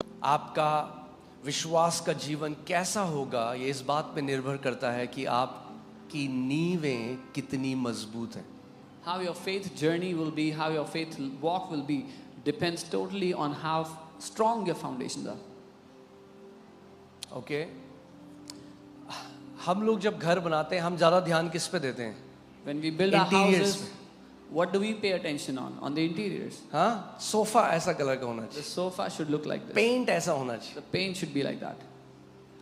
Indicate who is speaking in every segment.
Speaker 1: आपका विश्वास का जीवन कैसा होगा ये इस बात पे निर्भर करता है कि आपकी नींवें कितनी मजबूत हैं.
Speaker 2: How your faith journey will be, how your faith walk will be, depends totally on how strong your foundations are.
Speaker 1: Okay हम लोग जब घर बनाते हैं हम ज़्यादा ध्यान किस पे देते हैं?
Speaker 2: When we build our
Speaker 1: Interiors
Speaker 2: houses, what do we pay attention on? On the interiors.
Speaker 1: हाँ, सोफा ऐसा कलर का होना
Speaker 2: The
Speaker 1: चाहिए,
Speaker 2: sofa should look like this.
Speaker 1: Paint ऐसा होना चाहिए.
Speaker 2: The paint should be like that.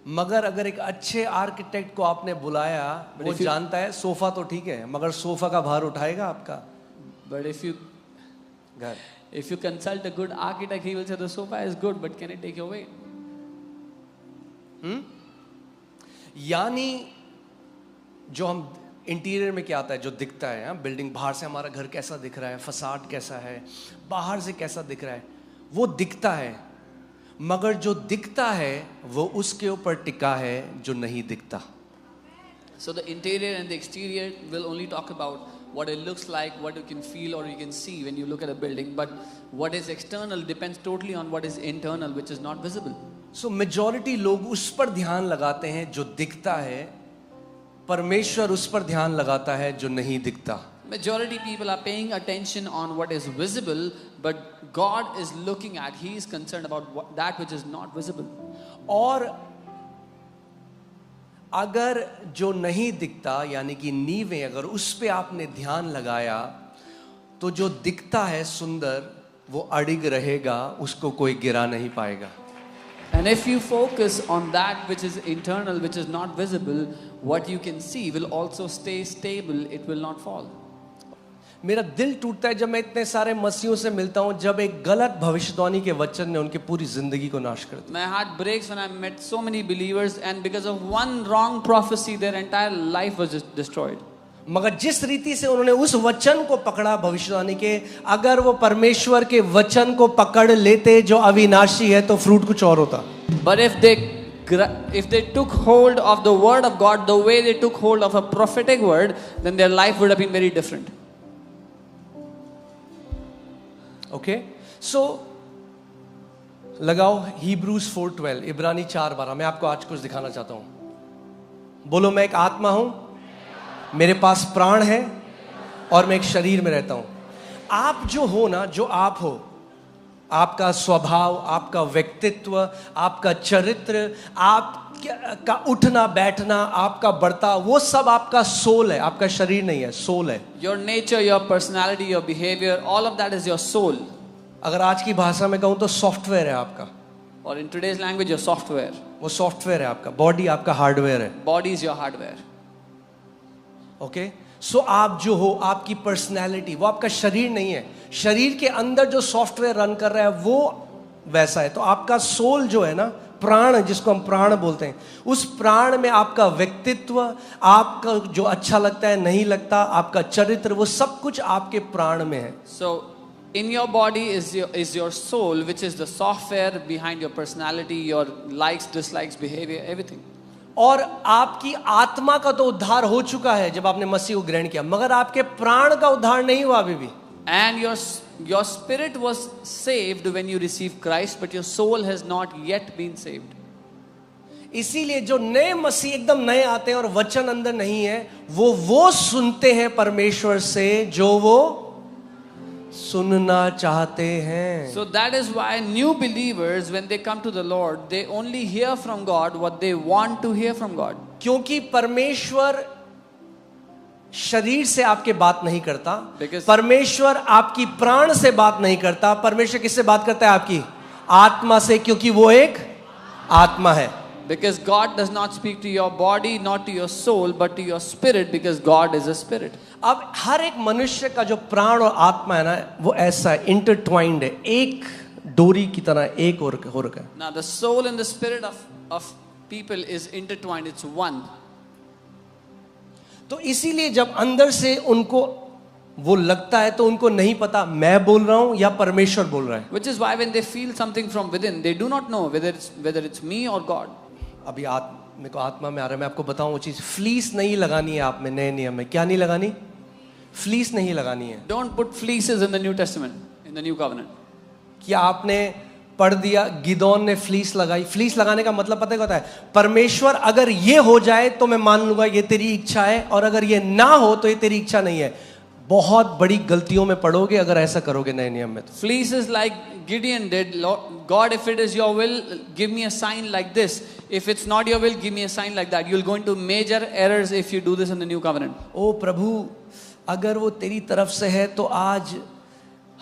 Speaker 1: मगर अगर एक अच्छे आर्किटेक्ट को आपने बुलाया, वो जानता है सोफा तो ठीक है मगर सोफा का भार उठाएगा आपका
Speaker 2: But if
Speaker 1: घर.
Speaker 2: you consult a good architect, he will say the sofa is good, but can it take your weight?
Speaker 1: यानी जो हम इंटीरियर में क्या आता है, जो दिखता है, बिल्डिंग बाहर से हमारा घर कैसा दिख रहा है, फसाड कैसा है, बाहर से कैसा दिख रहा है, वो दिखता है. मगर जो दिखता है वो उसके ऊपर टिका है जो नहीं दिखता.
Speaker 2: So the interior and the exterior will only talk about what it looks like, what you can feel or you can see when you look at a building. But what is external depends totally on what is internal, which is not visible.
Speaker 1: So majority लोग उस पर ध्यान लगाते हैं जो दिखता है, परमेश्वर उस पर ध्यान लगाता है जो नहीं दिखता.
Speaker 2: Majority people are paying attention on what is visible, but God is looking at, He is concerned about that which is not visible.
Speaker 1: और अगर जो नहीं दिखता यानी कि नींवें अगर उस पे आपने ध्यान लगाया तो जो दिखता है सुंदर वो अडिग रहेगा, उसको कोई गिरा नहीं पाएगा.
Speaker 2: And if you focus on that which is internal, which is not visible, what you can see will also stay stable, it will not fall.
Speaker 1: मेरा दिल टूटता है जब मैं इतने सारे मसीहों से मिलता हूं जब एक गलत भविष्यवाणी के वचन ने उनकी पूरी जिंदगी को नाश कर दिया.
Speaker 2: My heart breaks when I met so many believers and because of one wrong prophecy their entire life was just destroyed.
Speaker 1: मगर जिस रीति से उन्होंने उस वचन को पकड़ा भविष्यवाणी के, अगर वो परमेश्वर के वचन को पकड़ लेते जो अविनाशी है तो फ्रूट कुछ और होता.
Speaker 2: But if they took hold of the word of God the way they took hold of a prophetic word, then their life would have been very different.
Speaker 1: Okay so लगाओ Hebrews 4:12, इब्रानी 4:12. मैं आपको आज कुछ दिखाना चाहता हूं. बोलो, मैं एक आत्मा हूं, मेरे पास प्राण है और मैं एक शरीर में रहता हूं. आप जो हो ना, जो आप हो, आपका स्वभाव, आपका व्यक्तित्व, आपका चरित्र, आपका उठना बैठना, आपका बर्ताव, वो सब आपका सोल है, आपका शरीर नहीं है, सोल है.
Speaker 2: Your nature, your personality, your behavior, all of that is your soul.
Speaker 1: अगर आज की भाषा में कहूं तो सॉफ्टवेयर है आपका.
Speaker 2: Or in today's language, your software.
Speaker 1: वो सॉफ्टवेयर है आपका. बॉडी आपका हार्डवेयर है.
Speaker 2: Body is your hardware.
Speaker 1: Okay so आप जो हो, आपकी पर्सनैलिटी, वो आपका शरीर नहीं है. शरीर के अंदर जो सॉफ्टवेयर रन कर रहा है वो वैसा है. तो आपका सोल जो है ना, प्राण, जिसको हम प्राण बोलते हैं, उस प्राण में आपका व्यक्तित्व, आपका जो अच्छा लगता है नहीं लगता, आपका चरित्र, वो सब कुछ आपके प्राण में है.
Speaker 2: So in your body is your soul, which is the software behind your personality, your likes, dislikes, behavior, everything.
Speaker 1: और आपकी आत्मा का तो उद्धार हो चुका है जब आपने मसीह को ग्रहण किया, मगर आपके प्राण का उद्धार नहीं हुआ अभी भी.
Speaker 2: And your spirit was saved when you received Christ, but your soul has not yet been saved.
Speaker 1: इसीलिए जो नए मसीह एकदम नए आते हैं और वचन अंदर नहीं है, वो सुनते हैं परमेश्वर से जो वो सुनना चाहते हैं.
Speaker 2: So that is why new believers, when they come to the Lord, they only hear from God what they want to hear from God.
Speaker 1: क्योंकि परमेश्वर शरीर से आपके बात नहीं करता, परमेश्वर आपकी प्राण से बात नहीं करता. परमेश्वर किससे बात करता है? आपकी आत्मा से, क्योंकि वो एक आत्मा है.
Speaker 2: Because God does not speak to your body, not to your soul, but to your spirit, because God is a spirit.
Speaker 1: अब हर एक मनुष्य का जो प्राण और आत्मा है ना, वो ऐसा इंटरट्वाइंड है, एक डोरी की तरह एक हो रखा है.
Speaker 2: Now the soul and the spirit of people is intertwined, it's one.
Speaker 1: तो इसीलिए जब अंदर से उनको वो लगता है तो उनको नहीं पता मैं बोल रहा हूं या परमेश्वर बोल रहा है.
Speaker 2: Which is why when they feel something from within, they do not know whether it's me or God.
Speaker 1: अभी मेरे को आत्मा में आ रहा है, मैं आपको बताऊं वो चीज. फ्लीस नहीं लगानी है आप में नए नियम में. क्या नहीं लगानी? फ्लीस नहीं लगानी है.
Speaker 2: Don't put fleeces in the New Testament, in the New Covenant.
Speaker 1: क्या आपने पढ़ दिया, गिदोन ने फ्लीस लगाई। फ्लीस लगाने का मतलब पता है क्या होता है? परमेश्वर अगर ये हो जाए तो मैं मान लूंगा ये तेरी इच्छा है, और अगर ये ना हो तो ये तेरी इच्छा नहीं है। बहुत बड़ी गलतियों में पड़ोगे अगर ऐसा करोगे नए नियम में तो।
Speaker 2: Fleece is like Gideon did. God, if it is your will, give me a sign like this. If it's not your will, give me a sign like that. You'll go into major errors if you do this in the new covenant.
Speaker 1: ओ प्रभु, अगर वो तेरी तरफ से है तो आज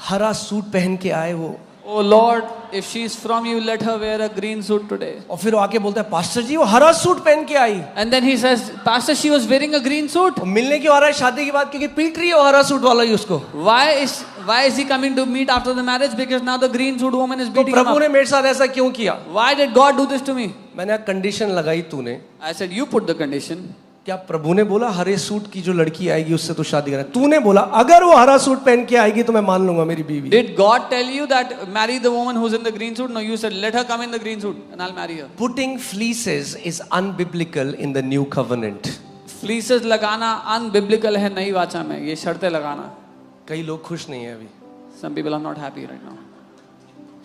Speaker 1: हरा suit पहन के आए वो।
Speaker 2: Oh Lord, if she is from you, let her wear a green suit today.
Speaker 1: और फिर वो आके बोलता है पास्टर जी वो हरा सूट पहन के आई।
Speaker 2: And then he says, Pastor, she was wearing a green suit.
Speaker 1: और मिलने क्यों आ रहा है शादी के बाद? क्योंकि पीट रही है वो हरा सूट वाला ही उसको।
Speaker 2: Why is he coming to meet after the marriage? Because now the green suit woman is
Speaker 1: तो
Speaker 2: beating him
Speaker 1: प्रभु ने
Speaker 2: up.
Speaker 1: मेरे साथ ऐसा क्यों किया?
Speaker 2: Why did God do this to me?
Speaker 1: मैंने कंडीशन लगाई तूने।
Speaker 2: I said, you put the condition.
Speaker 1: क्या प्रभु ने बोला हरे सूट की जो लड़की आएगी उससे तू शादी करना? तूने बोला अगर वो हरा सूट पहन के आएगी तो मैं मान लूंगा मेरी बीवी।
Speaker 2: Did God tell you that marry the woman who's in the green suit? No, you said let her come in the green suit and I'll marry her.
Speaker 1: Putting fleeces is unbiblical in the new covenant.
Speaker 2: Fleeces लगाना unbiblical है नई वाचा में, ये शर्तें लगाना।
Speaker 1: कई लोग खुश नहीं है अभी।
Speaker 2: Some people are not happy right now.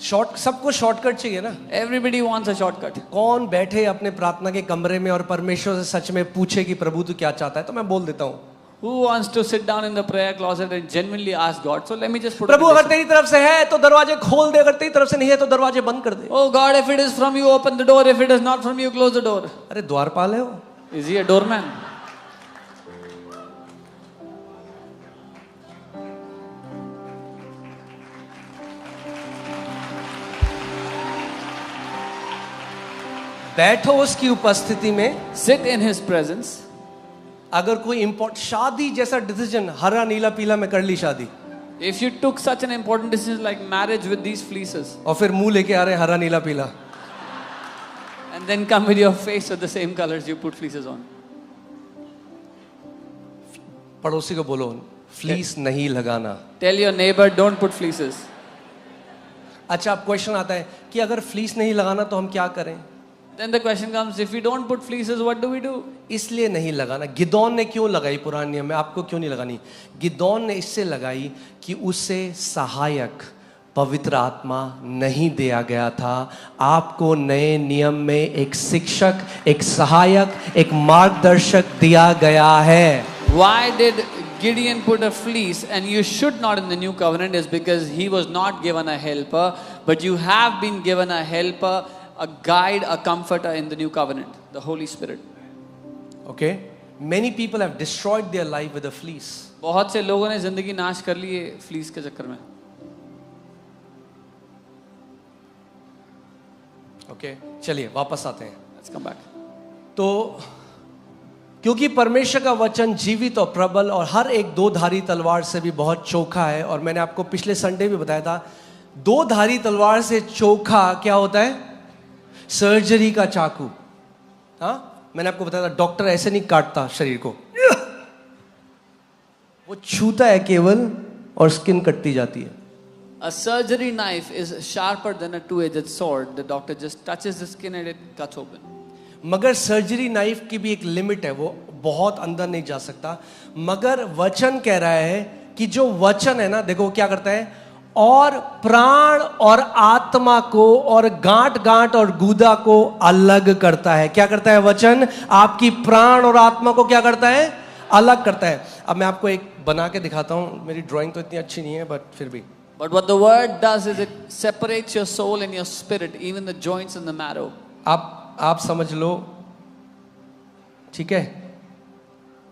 Speaker 1: सबको शॉर्टकट चाहिए ना।
Speaker 2: Everybody wants a shortcut.
Speaker 1: कौन बैठे अपने प्रार्थना के कमरे में और परमेश्वर से सच में पूछे कि प्रभु तू क्या चाहता है? तो मैं बोल देता हूँ
Speaker 2: Who wants to sit down in the prayer closet and genuinely ask God? So let me just put.
Speaker 1: प्रभु अगर तेरी तरफ से है तो दरवाजे खोल दे, अगर तेरी तरफ से नहीं है तो दरवाजे बंद कर दे।
Speaker 2: Oh God, if it is from you, open the door. If it is not from you, close the door.
Speaker 1: अरे द्वारपाल है वो।
Speaker 2: Is he a doorman?
Speaker 1: बैठो उसकी उपस्थिति में।
Speaker 2: Sit in his presence.
Speaker 1: अगर कोई शादी जैसा डिसीजन हरा नीला पीला में कर ली शादी,
Speaker 2: If you took such an important decision like marriage with these fleeces,
Speaker 1: और फिर मुंह लेके आ रहे हरा नीला पीला,
Speaker 2: and then come with your face with the same colors you put fleeces on.
Speaker 1: पड़ोसी को बोलो फ्लीस नहीं लगाना।
Speaker 2: Tell your neighbor, don't put fleeces.
Speaker 1: अच्छा, अब क्वेश्चन आता है कि अगर फ्लीस नहीं लगाना तो हम क्या करें?
Speaker 2: Then the question comes, if we don't put fleeces, what do we do?
Speaker 1: इसलिए नहीं लगाना। गिदोन ने क्यों लगाई पुराने नियम में? आपको क्यों नहीं लगानी? गिदोन ने इससे लगाई कि उसे सहायक पवित्र आत्मा नहीं दिया गया था। आपको नए नियम में एक शिक्षक, एक सहायक, एक मार्गदर्शक दिया गया है।
Speaker 2: Why did Gideon put a fleece and you should not in the new covenant is because he was not given a helper, but you have been given a helper, a guide, a comforter in the new covenant, the Holy Spirit.
Speaker 1: Okay? Many people have destroyed their life with a fleece.
Speaker 2: बहुत से लोगों ने जिंदगी नाश कर ली है fleece के चक्कर में।
Speaker 1: Okay? चलिए वापस आते हैं।
Speaker 2: Let's come back.
Speaker 1: तो क्योंकि परमेश्वर का वचन जीवित और प्रबल और हर एक दो धारी तलवार से भी बहुत चोखा है, और मैंने आपको पिछले संडे भी बताया था दो धारी तलवार से चोखा क्या होता है? सर्जरी का चाकू। हाँ, मैंने आपको बताया था डॉक्टर ऐसे नहीं काटता शरीर को, वो छूता है केवल और स्किन कटती जाती है।
Speaker 2: A surgery knife is sharper than a two-edged sword. The doctor just touches the skin and it cuts open.
Speaker 1: मगर सर्जरी नाइफ की भी एक लिमिट है, वो बहुत अंदर नहीं जा सकता। मगर वचन कह रहा है कि जो वचन है ना, देखो क्या करता है, और प्राण और आत्मा को और गांठ गांठ और गूदा को अलग करता है। क्या करता है वचन? आपकी प्राण और आत्मा को क्या करता है? अलग करता है। अब मैं आपको एक बना के दिखाता हूं, मेरी ड्राइंग तो इतनी अच्छी नहीं है बट फिर भी।
Speaker 2: But what the word does is it separates your soul and your spirit, even the joints and the marrow.
Speaker 1: आप समझ लो, ठीक है?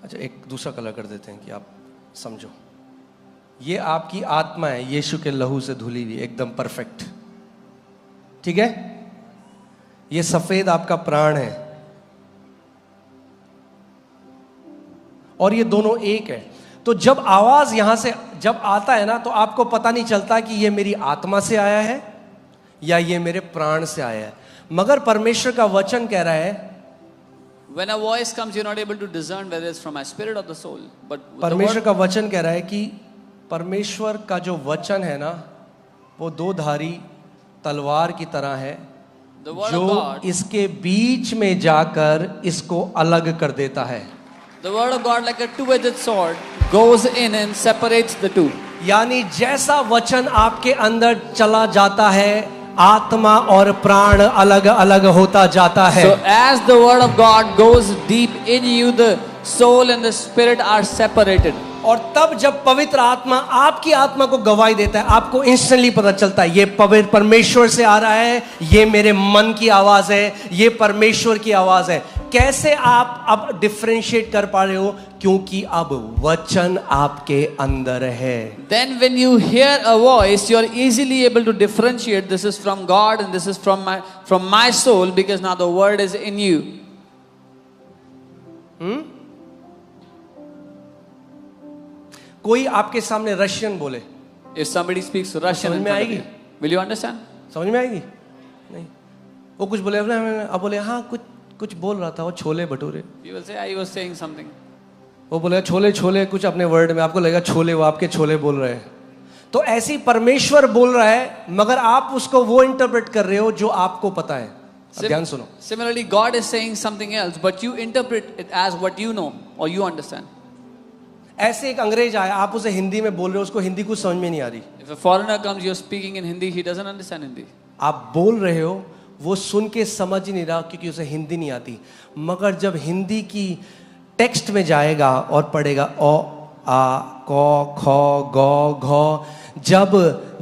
Speaker 1: अच्छा, एक दूसरा कलर कर देते हैं कि आप समझो। ये आपकी आत्मा है, यीशु के लहू से धुली हुई, एकदम परफेक्ट, ठीक है? ये सफेद आपका प्राण है, और ये दोनों एक है। तो जब आवाज यहां से जब आता है ना, तो आपको पता नहीं चलता कि ये मेरी आत्मा से आया है या ये मेरे प्राण से आया है। मगर परमेश्वर का वचन कह रहा है,
Speaker 2: When a voice comes, you're not able to discern whether it's from my spirit or the soul. But
Speaker 1: परमेश्वर का वचन कह रहा है कि परमेश्वर का जो वचन है ना, वो दो धारी तलवार की तरह है, जो इसके बीच में जाकर इसको अलग कर देता है।
Speaker 2: The word of God, like a two-edged sword, goes in and separates the two.
Speaker 1: यानी जैसा वचन आपके अंदर चला जाता है, आत्मा और प्राण अलग अलग होता जाता है।
Speaker 2: So as the word of God goes deep in you, the soul and the spirit are separated.
Speaker 1: और तब जब पवित्र आत्मा आपकी आत्मा को गवाही देता है, आपको इंस्टेंटली पता चलता है ये पवित्र परमेश्वर से आ रहा है, ये मेरे मन की आवाज है, ये परमेश्वर की आवाज है। कैसे आप अब डिफरेंशिएट कर पा रहे हो? क्योंकि अब वचन आपके अंदर है।
Speaker 2: Then when you hear a voice, you are easily able to differentiate this is from God and this is from my soul, because now the word is in you.
Speaker 1: कोई आपके सामने रशियन बोले,
Speaker 2: If somebody speaks Russian,
Speaker 1: समझ
Speaker 2: in
Speaker 1: में
Speaker 2: front of
Speaker 1: आएगी?
Speaker 2: you, will you understand?
Speaker 1: समझ में आएगी? नहीं। वो कुछ बोले, अब बोले हाँ कुछ बोल रहा था, वो chole bhature.
Speaker 2: You will say, I was saying something.
Speaker 1: वो बोले छोले छोले कुछ अपने वर्ड में, आपको लगेगा छोले, वो आपके छोले बोल रहे हैं। तो ऐसे ही परमेश्वर बोल रहा है, मगर आप उसको वो इंटरप्रेट कर रहे हो जो आपको पता है। अब ध्यान सुनो।
Speaker 2: Similarly, God is saying something else, but you interpret it as what you know or you understand.
Speaker 1: ऐसे एक अंग्रेज आया, आप उसे हिंदी में बोल रहे हो, उसको हिंदी कुछ समझ में नहीं आ रही।
Speaker 2: If a foreigner comes, you're speaking in Hindi, he doesn't understand Hindi.
Speaker 1: आप बोल रहे हो, वो सुन के समझ ही नहीं रहा क्योंकि उसे हिंदी नहीं आती। मगर जब हिंदी की टेक्स्ट में जाएगा और पढ़ेगा ओ आ क ख ग घ, जब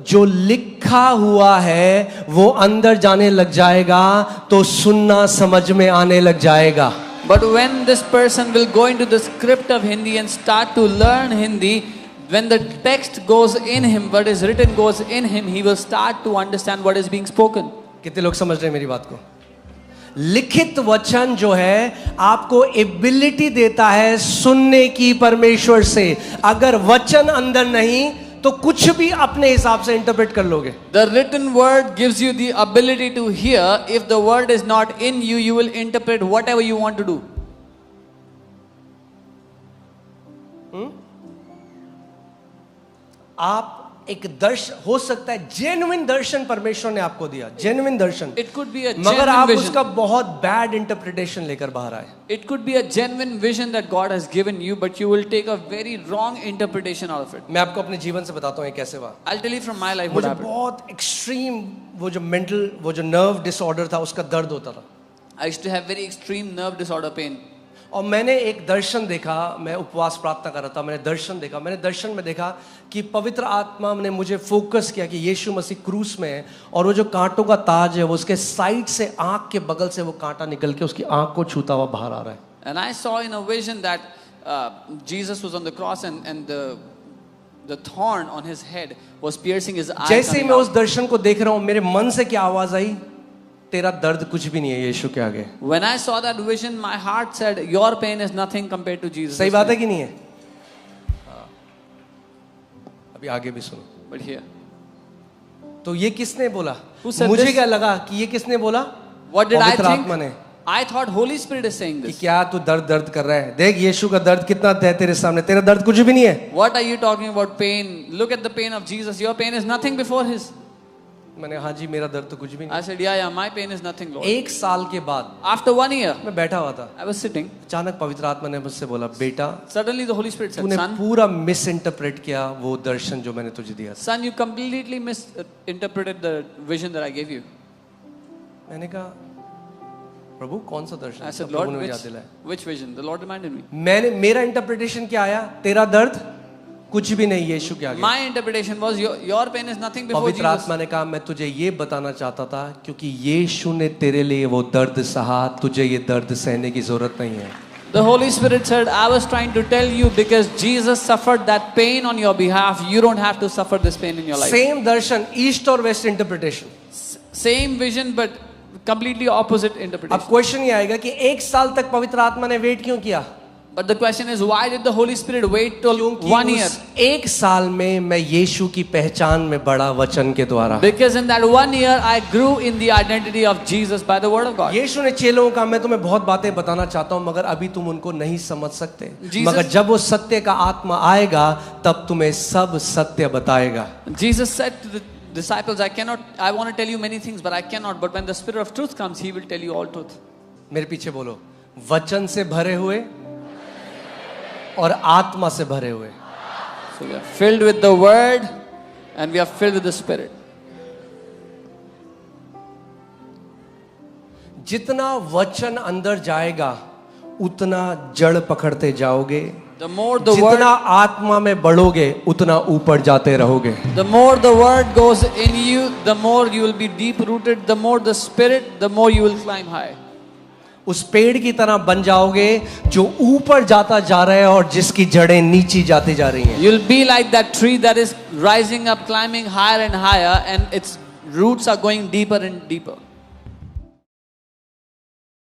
Speaker 1: जो लिखा हुआ है वो अंदर जाने लग जाएगा तो सुनना समझ में आने लग जाएगा।
Speaker 2: But when this person will go into the script of Hindi and start to learn Hindi, when the text goes in him, what is written goes in him, he will start to understand what is being spoken.
Speaker 1: कितने लोग समझ रहे हैं मेरी बात को? लिखित वचन जो है आपको एबिलिटी देता है सुनने की परमेश्वर से। अगर वचन अंदर नहीं तो कुछ भी अपने हिसाब से इंटरप्रेट कर लोगे।
Speaker 2: The written word gives you the ability to hear. If the word is not in you, you will interpret whatever you want to do.
Speaker 1: आप एक दर्शन हो सकता है, जेन्युइन दर्शन परमेश्वर ने आपको दिया, genuine Darshan,
Speaker 2: It could be a
Speaker 1: मगर आप
Speaker 2: genuine
Speaker 1: उसका
Speaker 2: vision.
Speaker 1: बहुत बैड इंटरप्रिटेशन लेकर बाहर आए।
Speaker 2: It could be a genuine vision that God has given you, but you will take a very wrong interpretation out of it.
Speaker 1: मैं आपको अपने जीवन से बताता हूँ ये कैसे हुआ।
Speaker 2: I'll tell you from my life what
Speaker 1: मुझे
Speaker 2: happened.
Speaker 1: बहुत एक्सट्रीम वो जो मेंटल वो जो नर्व डिसऑर्डर था उसका दर्द होता था।
Speaker 2: I used to have very extreme nerve disorder pain.
Speaker 1: और मैंने एक दर्शन देखा, मैं उपवास प्रार्थना कर रहा था, मैंने दर्शन में देखा कि पवित्र आत्मा ने मुझे फोकस किया कि यीशु मसीह क्रूस में है और वो जो कांटों का ताज है वो उसके साइड से आंख के बगल से वो कांटा निकल के उसकी आंख को छूता हुआ बाहर आ रहा है।
Speaker 2: And I saw in a vision that Jesus was on the cross and the thorn on his head was piercing his eye.
Speaker 1: जैसे ही मैं उस दर्शन को देख रहा हूँ, मेरे मन से क्या आवाज आई? तेरा दर्द कुछ भी नहीं है यीशु के आगे।
Speaker 2: When I saw that vision, my heart said, your pain is nothing compared to Jesus.
Speaker 1: सही बात है कि नहीं है? अभी आगे भी सुनो।
Speaker 2: But here,
Speaker 1: तो ये किसने बोला?
Speaker 2: Who said
Speaker 1: मुझे
Speaker 2: this?
Speaker 1: क्या लगा कि ये किसने बोला?
Speaker 2: what did I
Speaker 1: पवित्र
Speaker 2: think?
Speaker 1: आत्मा ने।
Speaker 2: I thought Holy Spirit is saying
Speaker 1: कि
Speaker 2: this.
Speaker 1: क्या तू दर्द कर रहा है? देख यीशु का दर्द कितना है तेरे सामने, तेरा दर्द कुछ भी नहीं है।
Speaker 2: What are you talking about pain? Look at the pain of Jesus. Your pain is nothing before his.
Speaker 1: मैंने हाँ जी मेरा दर्द तो कुछ भी नहीं।
Speaker 2: I said, yeah, my pain is nothing, Lord.
Speaker 1: एक साल के बाद
Speaker 2: After 1 year,
Speaker 1: मैं बैठा हुआ था,
Speaker 2: I was sitting.
Speaker 1: अचानक पवित्र आत्मा ने मुझसे बोला, बेटा
Speaker 2: Suddenly the Holy Spirit said,
Speaker 1: तूने
Speaker 2: son,
Speaker 1: पूरा मिस इंटरप्रेट किया वो दर्शन जो मैंने तुझे दिया था।
Speaker 2: son, you completely misinterpreted the vision that I gave you.
Speaker 1: मैंने कहा प्रभु कौन सा दर्शन?
Speaker 2: I said,
Speaker 1: प्रभु
Speaker 2: Lord,
Speaker 1: ने मुझे याद दिलाया।
Speaker 2: which vision? The Lord reminded me.
Speaker 1: मेरा इंटरप्रिटेशन क्या आया? तेरा दर्द कुछ भी नहीं यीशु के आगे।
Speaker 2: My interpretation was your pain is nothing before
Speaker 1: पवित्र
Speaker 2: Jesus.
Speaker 1: आत्मा ने कहा मैं तुझे ये बताना चाहता था क्योंकि यीशु ने तेरे लिए वो दर्द सहा, तुझे ये दर्द सहने की जरूरत नहीं है।
Speaker 2: The Holy Spirit said, I was trying to tell you because Jesus suffered that pain on your behalf. You don't have to suffer this pain in your life.
Speaker 1: Same दर्शन, ईस्ट और west interpretation.
Speaker 2: Same vision but completely opposite
Speaker 1: अब
Speaker 2: interpretation.
Speaker 1: Question ये आएगा कि एक साल तक पवित्र आत्मा ने वेट क्यों किया?
Speaker 2: But the question is, why did the Holy Spirit wait till 1 year?
Speaker 1: उस एक साल में मैं यीशु की पहचान में बढ़ा वचन के द्वारा।
Speaker 2: Because in that 1 year, I grew in the identity of Jesus by the word of God.
Speaker 1: यीशु ने चेलों का मैं तुम्हें बहुत बातें बताना चाहता हूं मगर अभी तुम उनको नहीं समझ सकते।
Speaker 2: Jesus-
Speaker 1: मगर जब वो सत्य का आत्मा आएगा तब तुम्हें सब सत्य बताएगा।
Speaker 2: Jesus said to the disciples, I want to tell you many things, but I cannot. But when the Spirit of truth comes, He will tell you all truth.
Speaker 1: मेरे पीछे बोलो, वचन से भरे हुए और आत्मा से भरे हुए।
Speaker 2: So we are filled with the word and we are filled with the Spirit.
Speaker 1: जितना वचन अंदर जाएगा उतना जड़ पकड़ते जाओगे,
Speaker 2: The more the word,
Speaker 1: जितना आत्मा में बढ़ोगे उतना ऊपर जाते रहोगे।
Speaker 2: the more the word goes in you, the more you will be deep rooted. The more the spirit, the more you will climb high.
Speaker 1: उस पेड़ की तरह बन जाओगे जो ऊपर जाता जा रहा है और जिसकी जड़ें नीचे जाती जा रही हैं।
Speaker 2: You'll be like that tree that is rising up, climbing higher and higher, and its roots are going deeper and deeper.